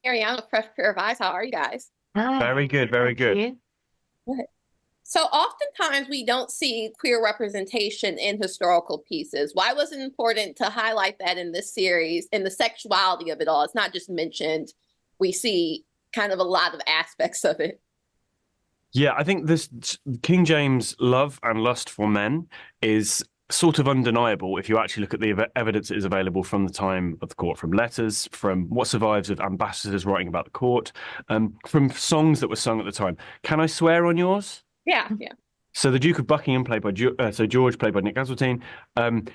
Ariana, Fresh Pair of Eyes. How are you guys? Hi, Very good, very thank good. you. Good. So oftentimes we don't see queer representation in historical pieces. Why was it important to highlight that in this series and the sexuality of it all? It's not just mentioned. We see kind of a lot of aspects of it. Yeah, I think this King James' love and lust for men is sort of undeniable if you actually look at the evidence that is available from the time of the court, from letters, from what survives of ambassadors writing about the court, from songs that were sung at the time. Can I swear on yours? Yeah, yeah. So the Duke of Buckingham, played by George, played by Nick Galitzine,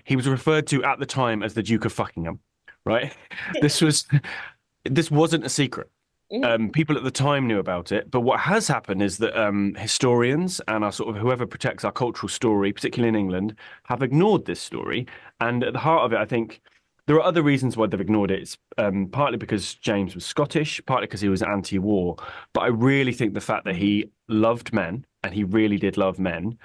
he was referred to at the time as the Duke of Fuckingham, right? This was this wasn't a secret. Mhm. People at the time knew about it, but what has happened is that historians and our sort of whoever protects our cultural story, particularly in England, have ignored this story. And at the heart of it, I think there are other reasons why they've ignored it. It's partly because James was Scottish, partly because he was anti-war. But I really think the fact that he loved men, and he really did love men,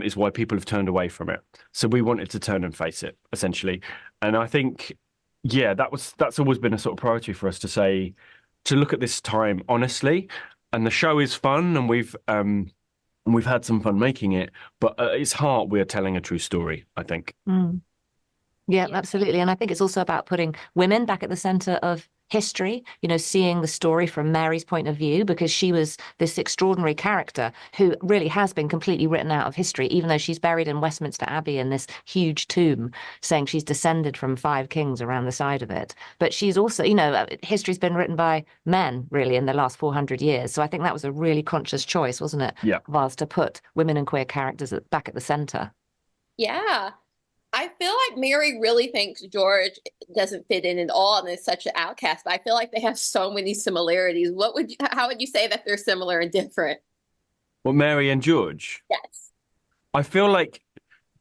is why people have turned away from it. So we wanted to turn and face it, essentially. And I think, yeah, that's always been a sort of priority for us to look at this time honestly. And the show is fun, and we've had some fun making it. But at its heart, we are telling a true story, I think. Mm. Yeah, Yeah. absolutely. And I think it's also about putting women back at the center of history, seeing the story from Mary's point of view, because she was this extraordinary character who really has been completely written out of history, even though she's buried in Westminster Abbey in this huge tomb, saying she's descended from 5 kings around the side of it. But she's also, history's been written by men, really, in the last 400 years. So I think that was a really conscious choice, wasn't it, Yeah. of ours to put women and queer characters back at the center. Yeah. I feel like Mary really thinks George doesn't fit in at all and is such an outcast, but I feel like they have so many similarities. How would you say that they're similar and different? Well, Mary and George. Yes. I feel like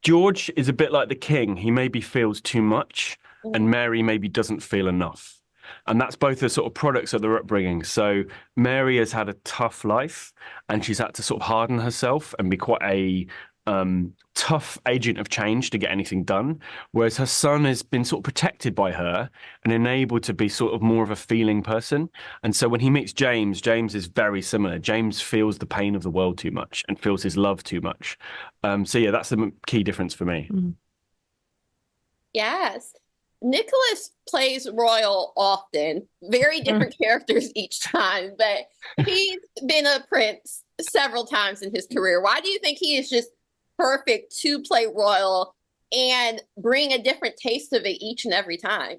George is a bit like the king. He maybe feels too much, and Mhm. Mary maybe doesn't feel enough. And that's both the sort of products of their upbringing. So Mary has had a tough life, and she's had to sort of harden herself and be quite a tough agent of change to get anything done. Whereas her son has been sort of protected by her and enabled to be sort of more of a feeling person. And so when he meets James, James is very similar. James feels the pain of the world too much and feels his love too much. So yeah, that's the key difference for me. Mm. Yes. Nicholas plays Royal often, very different characters each time, but he's been a prince several times in his career. Why do you think he is just perfect to play Royal and bring a different taste of it each and every time?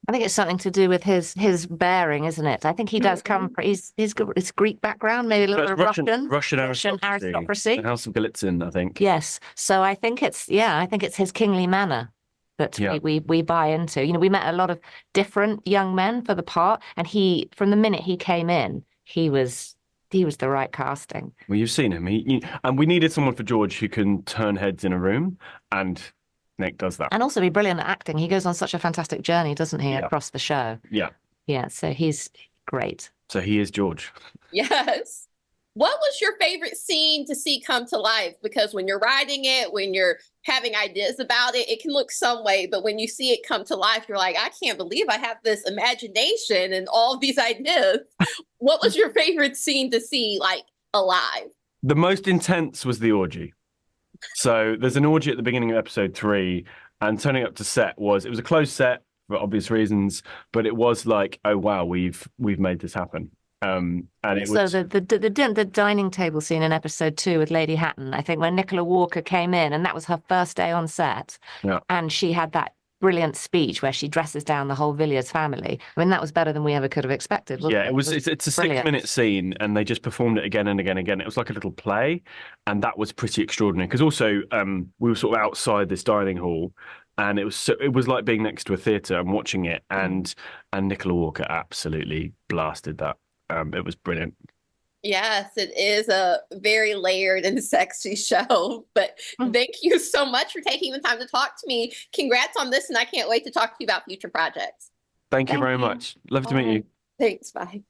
I think it's something to do with his bearing, isn't it? I think he does come Mhm. from he's got this Greek background, maybe a little That's bit of Russian Russian aristocracy, aristocracy. the House of Galitzine, I think. Yes. So I think it's his kingly manner that Yeah. we buy into. We met a lot of different young men for the part, and he from the minute he came in, he was the right casting. Well, you've seen him. And we needed someone for George who can turn heads in a room, and Nick does that. And also be brilliant at acting. He goes on such a fantastic journey, doesn't he, Yeah. across the show? Yeah. Yeah, so he's great. So he is George. Yes. What was your favorite scene to see come to life? Because when you're writing it, when you're having ideas about it, it can look some way, but when you see it come to life, you're like, I can't believe I have this imagination and all of these ideas. What was your favorite scene to see like alive? The most intense was the orgy. So there's an orgy at the beginning of episode 3, and turning up to set it was a closed set for obvious reasons, but it was like, oh wow, we've made this happen. And it So was the dining table scene in episode 2 with Lady Hatton, I think when Nicola Walker came in, and that was her first day on set, yeah. and she had that brilliant speech where she dresses down the whole Villiers family. I mean, that was better than we ever could have expected, wasn't Yeah, it? it was. It's a brilliant. 6-minute scene, and they just performed it again and again and again. It was like a little play, and that was pretty extraordinary. Because also, we were sort of outside this dining hall, and it was like being next to a theatre and watching it. And Nicola Walker absolutely blasted that. It was brilliant. Yes, it is a very layered and sexy show. But Mm. thank you so much for taking the time to talk to me. Congrats on this, and I can't wait to talk to you about future projects. Thank you Thank very you. much. Love to All meet you. right. Thanks. Bye.